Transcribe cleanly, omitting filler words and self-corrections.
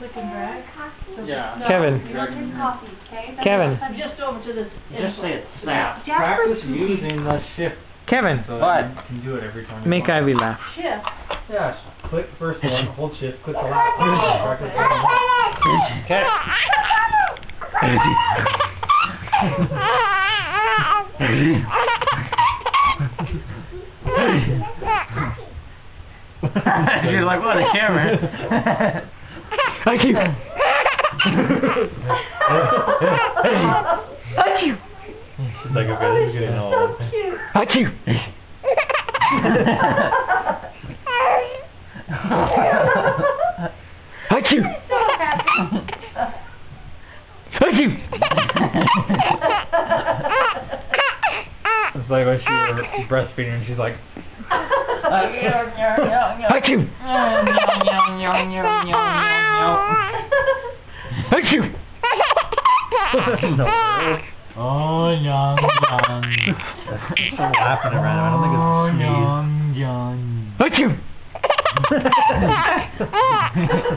click and drag. So Yeah. no, Kevin. You don't take coffee, okay? Kevin. Just over to this. Just say it snap. Practice using the shift Kevin, so What? that you can do it every time you make want. Ivy laugh. Shift. Yeah, click first one, hold shift, click the last one, practice that one. Okay. You're like, what, a camera? Thank you. She's like, okay, this is getting old. Thank you. Thank you. Thank you. It's like when she was breastfeeding and she's like, Thank you. Thank you. oh, young. She's laughing at random. I don't think it's a sneeze. Thank you.